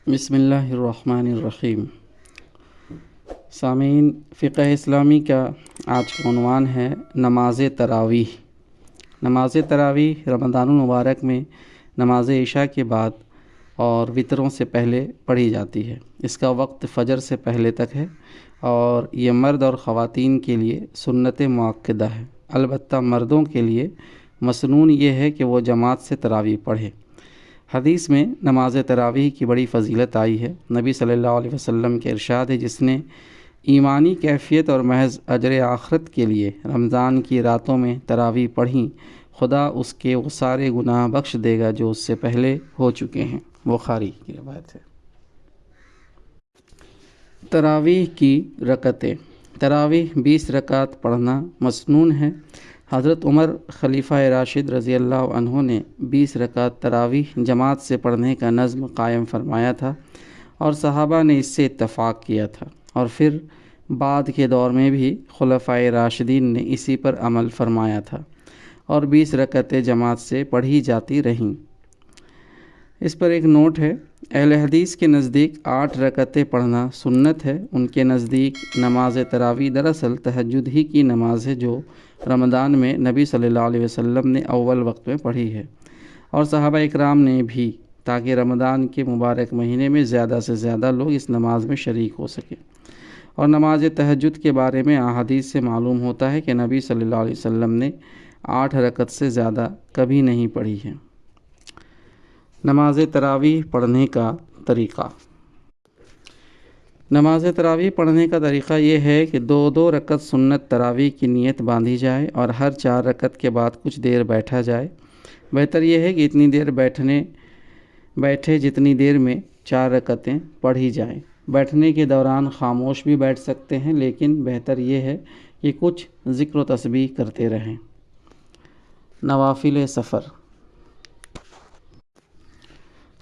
بسم اللہ الرحمن الرحیم۔ سامعین، فقہ اسلامی کا آج کا عنوان ہے نماز تراویح۔ نماز تراویح رمضان المبارک میں نماز عشاء کے بعد اور وتروں سے پہلے پڑھی جاتی ہے۔ اس کا وقت فجر سے پہلے تک ہے اور یہ مرد اور خواتین کے لیے سنت مؤکدہ ہے۔ البتہ مردوں کے لیے مسنون یہ ہے کہ وہ جماعت سے تراویح پڑھے۔ حدیث میں نماز تراویح کی بڑی فضیلت آئی ہے۔ نبی صلی اللہ علیہ وسلم کے ارشاد ہے، جس نے ایمانی کیفیت اور محض اجر آخرت کے لیے رمضان کی راتوں میں تراویح پڑھیں، خدا اس کے وہ سارے گناہ بخش دے گا جو اس سے پہلے ہو چکے ہیں۔ بخاری کی روایت ہے۔ تراویح کی رکعتیں۔ تراویح 20 رکعت پڑھنا مسنون ہے۔ حضرت عمر خلیفہ راشد رضی اللہ عنہ نے 20 رکعت تراویح جماعت سے پڑھنے کا نظم قائم فرمایا تھا اور صحابہ نے اس سے اتفاق کیا تھا، اور پھر بعد کے دور میں بھی خلفائے راشدین نے اسی پر عمل فرمایا تھا اور 20 رکعتیں جماعت سے پڑھی جاتی رہیں۔ اس پر ایک نوٹ ہے، اہل حدیث کے نزدیک 8 رکعتیں پڑھنا سنت ہے۔ ان کے نزدیک نماز تراویح دراصل تہجد ہی کی نماز ہے جو رمضان میں نبی صلی اللہ علیہ وسلم نے اول وقت میں پڑھی ہے، اور صحابہ اکرام نے بھی، تاکہ رمضان کے مبارک مہینے میں زیادہ سے زیادہ لوگ اس نماز میں شریک ہو سکیں۔ اور نماز تہجد کے بارے میں احادیث سے معلوم ہوتا ہے کہ نبی صلی اللہ علیہ وسلم نے 8 رکعت سے زیادہ کبھی نہیں پڑھی ہے۔ نماز تراویح پڑھنے کا طریقہ۔ نماز تراویح پڑھنے کا طریقہ یہ ہے کہ 2 رکعت سنت تراویح کی نیت باندھی جائے اور ہر 4 رکعت کے بعد کچھ دیر بیٹھا جائے۔ بہتر یہ ہے کہ اتنی دیر بیٹھے جتنی دیر میں 4 رکعتیں پڑھی جائیں۔ بیٹھنے کے دوران خاموش بھی بیٹھ سکتے ہیں، لیکن بہتر یہ ہے کہ کچھ ذکر و تسبیح کرتے رہیں۔ نوافل سفر۔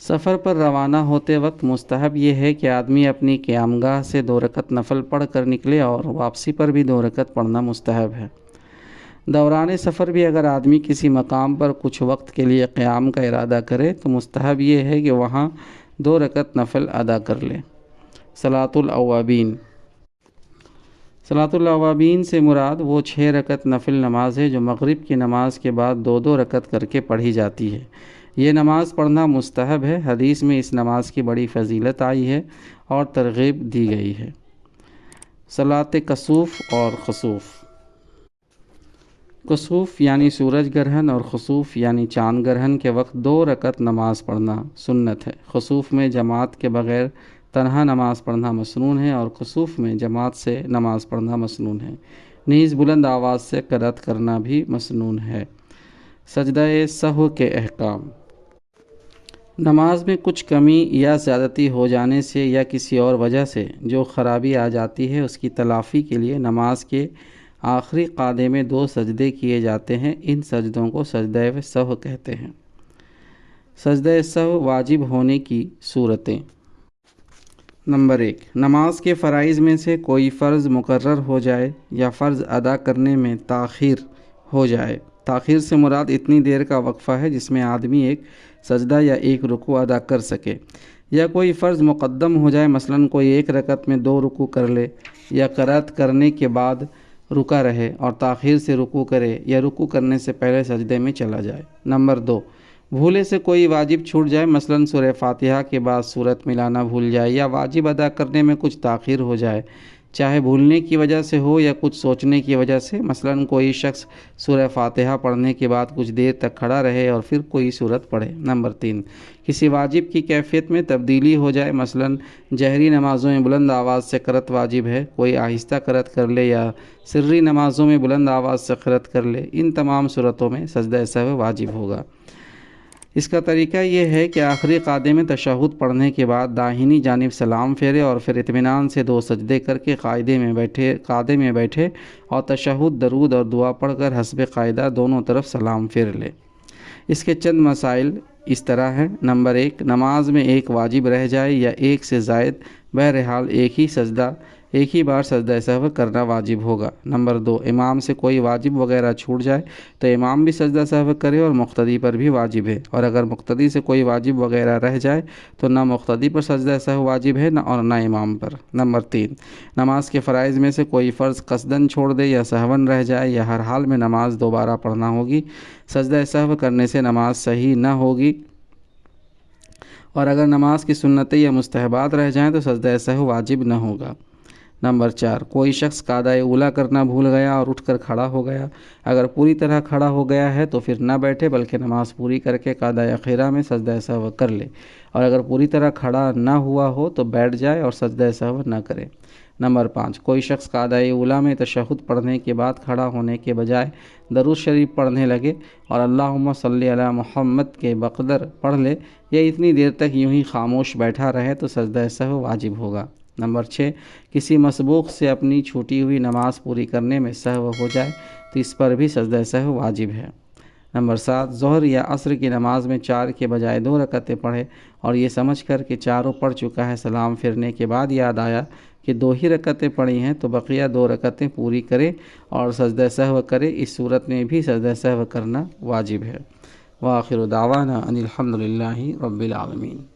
سفر پر روانہ ہوتے وقت مستحب یہ ہے کہ آدمی اپنی قیامگاہ سے 2 رکعت نفل پڑھ کر نکلے، اور واپسی پر بھی 2 رکعت پڑھنا مستحب ہے۔ دوران سفر بھی اگر آدمی کسی مقام پر کچھ وقت کے لیے قیام کا ارادہ کرے تو مستحب یہ ہے کہ وہاں 2 رکعت نفل ادا کر لے۔ صلاۃ الاوابین۔ صلاۃ الاوابین سے مراد وہ 6 رکعت نفل نماز ہے جو مغرب کی نماز کے بعد 2 رکعت کر کے پڑھی جاتی ہے۔ یہ نماز پڑھنا مستحب ہے۔ حدیث میں اس نماز کی بڑی فضیلت آئی ہے اور ترغیب دی گئی ہے۔ صلاۃ کسوف اور خسوف۔ کسوف یعنی سورج گرہن اور خسوف یعنی چاند گرہن کے وقت 2 رکعت نماز پڑھنا سنت ہے۔ خسوف میں جماعت کے بغیر تنہا نماز پڑھنا مسنون ہے، اور خسوف میں جماعت سے نماز پڑھنا مسنون ہے۔ نیز بلند آواز سے قرأت کرنا بھی مسنون ہے۔ سجدہ سہو کے احکام۔ نماز میں کچھ کمی یا زیادتی ہو جانے سے یا کسی اور وجہ سے جو خرابی آ جاتی ہے، اس کی تلافی کے لیے نماز کے آخری قعدے میں 2 سجدے کیے جاتے ہیں۔ ان سجدوں کو سجدہ سہو کہتے ہیں۔ سجدہ سہو واجب ہونے کی صورتیں۔ نمبر 1، نماز کے فرائض میں سے کوئی فرض مقرر ہو جائے یا فرض ادا کرنے میں تاخیر ہو جائے۔ تاخیر سے مراد اتنی دیر کا وقفہ ہے جس میں آدمی ایک سجدہ یا ایک رکوع ادا کر سکے، یا کوئی فرض مقدم ہو جائے، مثلاً کوئی 1 رکعت میں 2 رکوع کر لے، یا قرأت کرنے کے بعد رکا رہے اور تاخیر سے رکوع کرے، یا رکوع کرنے سے پہلے سجدے میں چلا جائے۔ نمبر 2، بھولے سے کوئی واجب چھوٹ جائے، مثلاً سورہ فاتحہ کے بعد سورت ملانا بھول جائے، یا واجب ادا کرنے میں کچھ تاخیر ہو جائے، چاہے بھولنے کی وجہ سے ہو یا کچھ سوچنے کی وجہ سے، مثلاً کوئی شخص سورہ فاتحہ پڑھنے کے بعد کچھ دیر تک کھڑا رہے اور پھر کوئی سورت پڑھے۔ نمبر 3، کسی واجب کی کیفیت میں تبدیلی ہو جائے، مثلاً جہری نمازوں میں بلند آواز سے قرأت واجب ہے، کوئی آہستہ قرأت کر لے، یا سری نمازوں میں بلند آواز سے قرأت کر لے، ان تمام صورتوں میں سجدہ سہو واجب ہوگا۔ اس کا طریقہ یہ ہے کہ آخری قعدے میں تشہد پڑھنے کے بعد داہنی جانب سلام پھیرے اور پھر اطمینان سے 2 سجدے کر کے قاعدے میں بیٹھے اور تشہد، درود اور دعا پڑھ کر حسب قاعدہ دونوں طرف سلام پھیر لے۔ اس کے چند مسائل اس طرح ہیں۔ نمبر 1، نماز میں ایک واجب رہ جائے یا ایک سے زائد، بہرحال ایک ہی سجدہ ایک ہی بار سجدہ سہو کرنا واجب ہوگا۔ نمبر 2، امام سے کوئی واجب وغیرہ چھوٹ جائے تو امام بھی سجدہ سہو کرے اور مقتدی پر بھی واجب ہے، اور اگر مقتدی سے کوئی واجب وغیرہ رہ جائے تو نہ مقتدی پر سجدہ سہو واجب ہے اور نہ امام پر۔ نمبر 3، نماز کے فرائض میں سے کوئی فرض قصداً چھوڑ دے یا سہون رہ جائے یا ہر حال میں نماز دوبارہ پڑھنا ہوگی، سجدہ سہو کرنے سے نماز صحیح نہ ہوگی، اور اگر نماز کی سنتیں یا مستحبات رہ جائیں تو سجدہ سہو واجب نہ ہوگا۔ نمبر 4، کوئی شخص قاعدہ اولیٰ کرنا بھول گیا اور اٹھ کر کھڑا ہو گیا، اگر پوری طرح کھڑا ہو گیا ہے تو پھر نہ بیٹھے بلکہ نماز پوری کر کے قاعدہ اخیرہ میں سجدہ سہو کر لے، اور اگر پوری طرح کھڑا نہ ہوا ہو تو بیٹھ جائے اور سجدہ سہو نہ کرے۔ نمبر 5، کوئی شخص قاعدہ اولیٰ میں تشہد پڑھنے کے بعد کھڑا ہونے کے بجائے درود شریف پڑھنے لگے اور اللہم صلی علی محمد کے بقدر پڑھ لے یا اتنی دیر تک یوں ہی خاموش بیٹھا رہے تو سجدہ سہو واجب ہوگا۔ نمبر 6، کسی مسبوق سے اپنی چھوٹی ہوئی نماز پوری کرنے میں سہو ہو جائے تو اس پر بھی سجدہ سہو واجب ہے۔ نمبر 7، ظہر یا عصر کی نماز میں 4 کے بجائے 2 رکعتیں پڑھے اور یہ سمجھ کر کہ چاروں پڑھ چکا ہے، سلام پھرنے کے بعد یاد آیا کہ 2 ہی رکعتیں پڑھی ہیں تو بقیہ 2 رکعتیں پوری کرے اور سجدہ سہو کرے، اس صورت میں بھی سجدہ سہو کرنا واجب ہے۔ وآخر دعوانا ان الحمد للہ رب العالمین۔